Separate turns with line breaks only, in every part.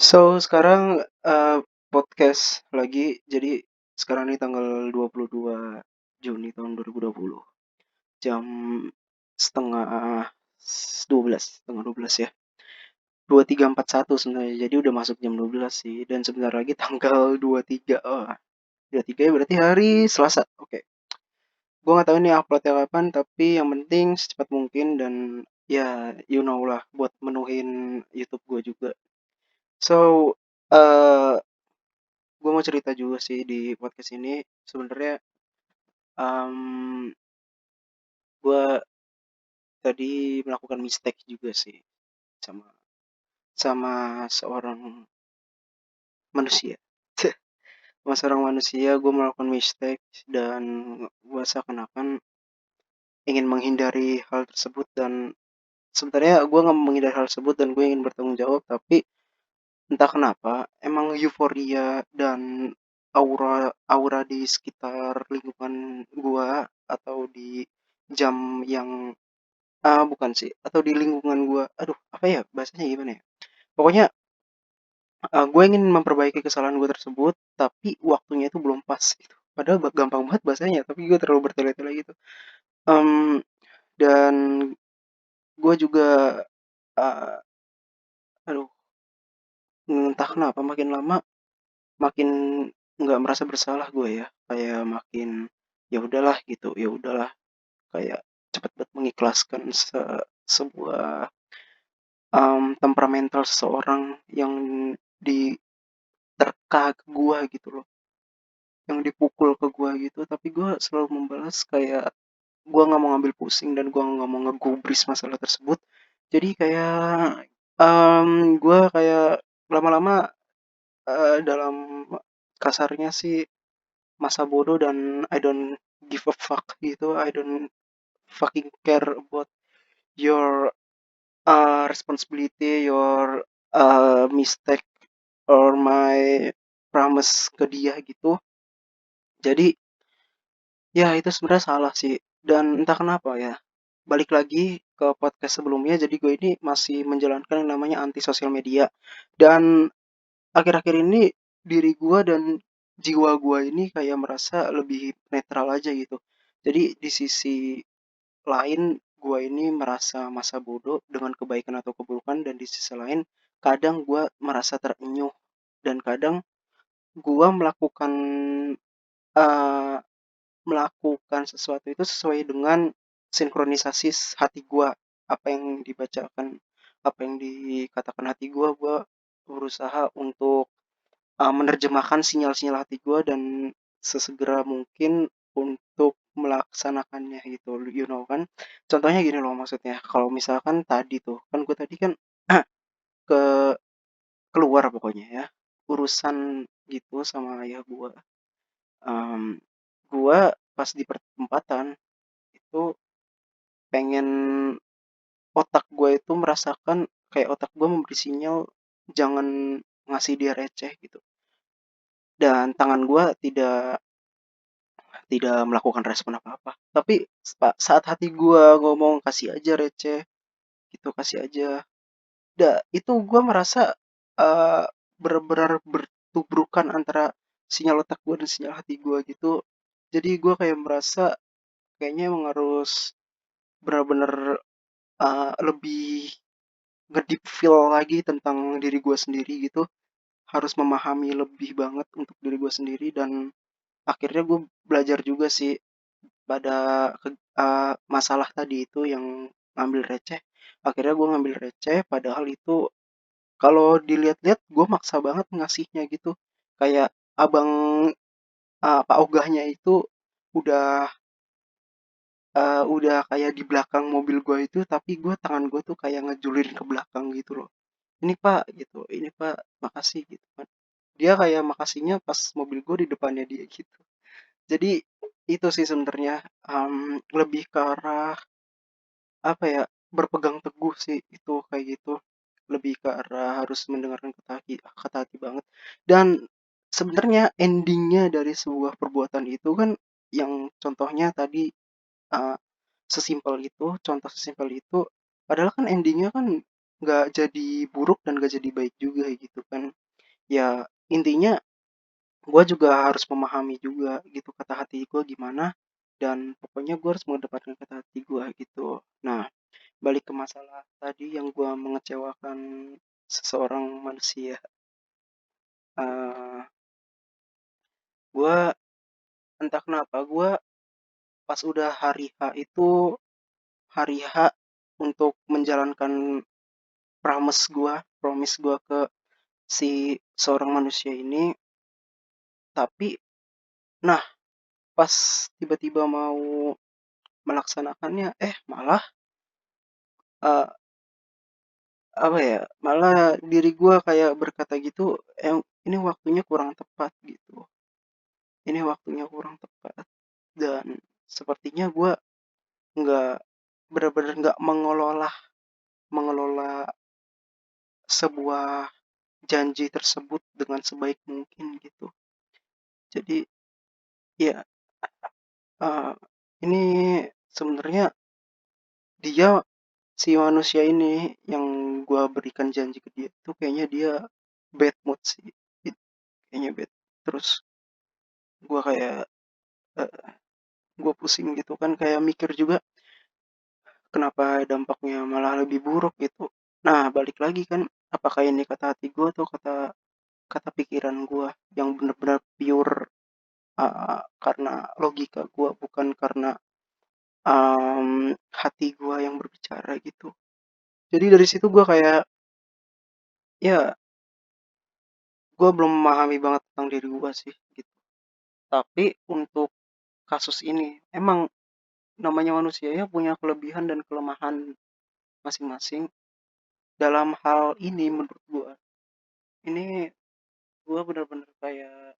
Sekarang, podcast lagi. Jadi sekarang ini tanggal 22 Juni tahun 2020. Jam setengah 12, setengah 12 ya. 23.41 sebenarnya. Jadi udah masuk jam 12 sih. Dan sebentar lagi tanggal 23. Oh, 23 ya berarti hari Selasa. Oke. Gua nggak tahu ini uploadnya kapan, tapi yang penting secepat mungkin dan ya you know lah buat menuhin YouTube gue juga. So, eh gue mau cerita juga sih di podcast ini. Sebenarnya um, gue tadi melakukan mistake juga sih sama sama seorang manusia. Sama seorang manusia gue melakukan mistake dan gue seakan-akan ingin menghindari hal tersebut dan sebenarnya gue nggak mau menghindari hal tersebut dan gue ingin bertanggung jawab, tapi entah kenapa emang euforia dan aura aura di sekitar lingkungan gue atau di jam yang bukan sih, atau di lingkungan gua, aduh apa ya bahasanya gimana ya? Pokoknya, gue ingin memperbaiki kesalahan gue tersebut, tapi waktunya itu belum pas gitu. Padahal gampang banget bahasanya, tapi gue terlalu bertele-tele gitu. Mmm, dan gue juga, eee, aduh entah kenapa makin lama makin nggak merasa bersalah gue ya, kayak makin, ya udahlah gitu, ya udahlah, kayak cepet banget mengikhlaskan sebuah, temperamental seseorang yang diterka ke gua gitu loh, yang dipukul ke gua gitu, tapi gua selalu membalas kayak gua nggak mau ngambil pusing dan gua nggak mau ngegubris masalah tersebut. Jadi kayak gua kayak lama-lama dalam kasarnya sih masa bodoh dan I don't give a fuck gitu, I don't fucking care about your responsibility, your mistake or my promise ke dia gitu. Jadi ya itu sebenarnya salah sih. Dan entah kenapa ya. Balik lagi ke podcast sebelumnya, jadi gue ini masih menjalankan yang namanya anti sosial media. Dan akhir-akhir ini diri gue dan jiwa gue ini kayak merasa lebih netral aja gitu. Jadi di sisi lain gue ini merasa masa bodoh dengan kebaikan atau keburukan, dan di sisi lain kadang gue merasa terenyuh, dan kadang gue eh, melakukan sesuatu itu sesuai dengan sinkronisasi hati gue. Apa yang dibacakan, apa yang dikatakan hati gue berusaha untuk menerjemahkan sinyal-sinyal hati gue dan sesegera mungkin untuk melaksanakannya gitu, you know kan. Contohnya gini loh, maksudnya kalau misalkan tadi tuh kan gue tadi kan ke keluar pokoknya ya, urusan gitu sama ayah gue. um, gue pas di perempatan itu pengen, otak gue itu merasakan kayak otak gue memberi sinyal jangan ngasih dia receh gitu, dan tangan gue tidak tidak melakukan respon apa-apa, tapi saat hati gue ngomong kasih aja receh gitu, kasih aja, itu gue merasa uh, benar-benar bertubrukan antara sinyal otak gue dan sinyal hati gue gitu. Jadi gue kayak merasa kayaknya emang harus benar-benar lebih nge-deep feel lagi tentang diri gue sendiri gitu, harus memahami lebih banget untuk diri gue sendiri. Dan akhirnya gue belajar juga sih pada masalah tadi itu yang ngambil receh. Akhirnya gue ngambil receh, padahal itu kalau dilihat-lihat gue maksa banget ngasihnya gitu, kayak abang, Pak Ogahnya itu udah udah kayak di belakang mobil gue itu, tapi gue tangan gue tuh kayak ngejulin ke belakang gitu loh. "Ini Pak," gitu, "ini Pak, makasih," gitu kan. Dia kayak makasihnya pas mobil gue di depannya dia gitu. Jadi itu sih sebenarnya, lebih ke arah apa ya, berpegang teguh sih itu kayak gitu. Lebih ke arah harus mendengarkan kata hati banget. Dan sebenarnya endingnya dari sebuah perbuatan itu kan yang contohnya tadi, eee, sesimpel itu, contoh sesimpel itu, padahal kan endingnya kan nggak jadi buruk dan nggak jadi baik juga gitu kan. Ya intinya gue juga harus memahami juga gitu kata hati gue gimana, dan pokoknya gue harus mengedepankan kata hati gue gitu. Nah, balik ke masalah tadi yang gue mengecewakan seseorang manusia. eh gue entah kenapa gue pas udah hari H itu, hari H untuk menjalankan promise gue ke si seorang manusia ini, tapi nah pas tiba-tiba mau melaksanakannya, malah eh, apa ya, malah diri gue kayak berkata gitu, ini waktunya kurang tepat gitu, ini waktunya kurang tepat, dan sepertinya gue nggak benar-benar nggak mengelola mengelola sebuah janji tersebut dengan sebaik mungkin gitu. Jadi ya, eh, ini sebenarnya dia, si manusia ini yang gua berikan janji ke dia itu kayaknya dia bad mood sih. Kayaknya bad. Terus gua kayak, eh, gua pusing gitu kan, kayak mikir juga kenapa dampaknya malah lebih buruk gitu. Nah, balik lagi kan, apakah ini kata hati gua atau kata kata pikiran gua yang benar-benar pure, karena logika gua, bukan karena hati gua yang berbicara gitu. Jadi dari situ gua kayak, ya gua belum memahami banget tentang diri gua sih gitu. Tapi untuk kasus ini emang namanya manusia ya, punya kelebihan dan kelemahan masing-masing. Dalam hal ini menurut gua, ini gua benar-benar kayak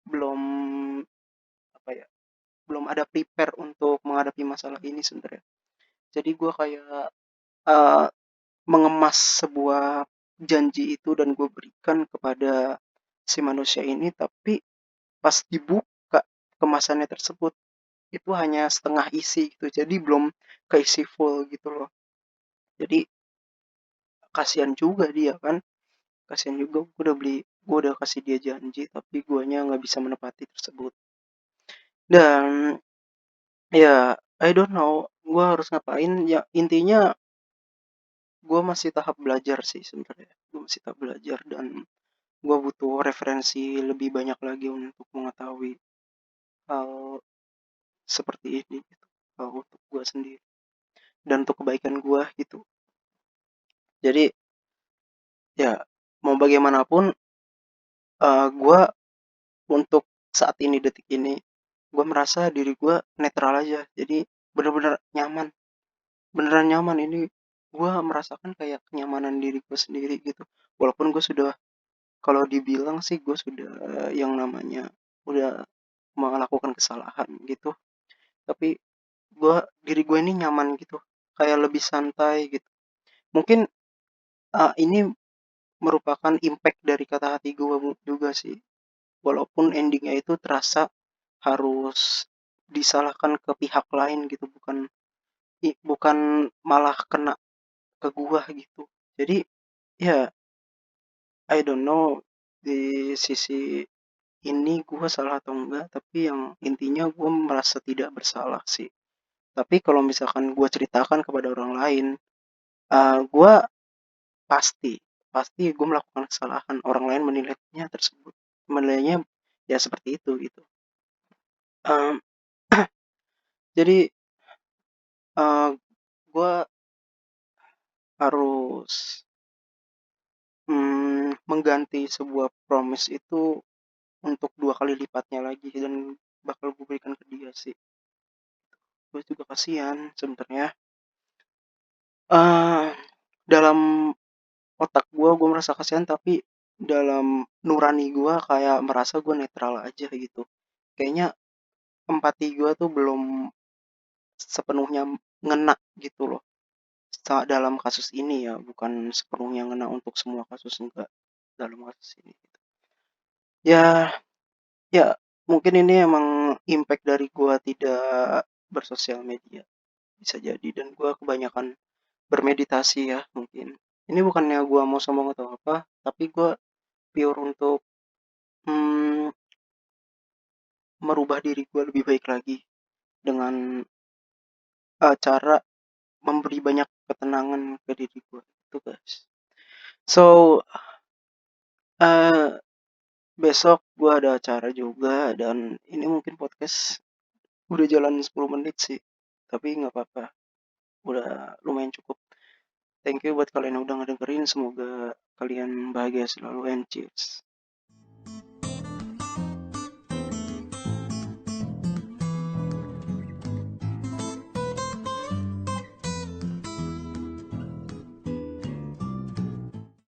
belum, apa ya, belum ada prepare untuk menghadapi masalah ini sebenarnya. Jadi gua kayak, eh, mengemas sebuah janji itu dan gue berikan kepada si manusia ini, tapi pas dibuka kemasannya tersebut itu hanya setengah isi gitu, jadi belum keisi full gitu loh. Jadi kasihan juga dia kan, kasihan juga, gue udah kasih dia janji tapi guanya nggak bisa menepati tersebut. Dan ya I don't know gue harus ngapain ya, intinya gue masih tahap belajar sih sebenarnya, gue masih tahap belajar, dan gue butuh referensi lebih banyak lagi untuk mengetahui hal seperti ini gitu, hal untuk gue sendiri dan untuk kebaikan gue gitu. Jadi ya mau bagaimanapun, gue untuk saat ini, detik ini, gue merasa diri gue netral aja, jadi bener-bener nyaman, beneran nyaman ini. Gue merasakan kayak kenyamanan diri gue sendiri gitu, walaupun gue sudah, kalau dibilang sih gue sudah yang namanya udah melakukan kesalahan gitu, tapi diri gue ini nyaman gitu, kayak lebih santai gitu. Mungkin ini merupakan impact dari kata hati gue juga sih, walaupun endingnya itu terasa harus disalahkan ke pihak lain gitu, bukan malah kena ke gua gitu. Jadi ya I don't know di sisi ini gua salah atau enggak, tapi yang intinya gua merasa tidak bersalah sih. Tapi kalau misalkan gua ceritakan kepada orang lain, gua pasti pasti gue melakukan kesalahan, orang lain menilainya tersebut, menilainya ya seperti itu gitu. Em, jadi gue harus mengganti sebuah promise itu untuk 2 kali lipatnya lagi, dan bakal gue berikan ke dia sih. Gue juga kasihan sebenarnya. eh Dalam otak gue merasa kasihan, tapi dalam nurani gue kayak merasa gue netral aja gitu. Kayaknya empati gue tuh belum sepenuhnya ngena gitu loh. Dalam kasus ini ya, bukan sepenuhnya ngena untuk semua kasus, enggak, dalam kasus ini gitu. Ya, ya mungkin ini emang impact dari gua tidak bersosial media, bisa jadi, dan gua kebanyakan bermeditasi ya mungkin. Ini bukannya gua mau sombong atau apa, tapi gua pure untuk mmm, merubah diri gua lebih baik lagi dengan, cara memberi banyak ketenangan ke diri gua, itu guys. So, eee, besok gua ada acara juga dan ini mungkin podcast udah jalan 10 menit sih, tapi nggak apa-apa, udah lumayan cukup. Thank you buat kalian yang udah ngedengerin, semoga kalian bahagia selalu and cheers.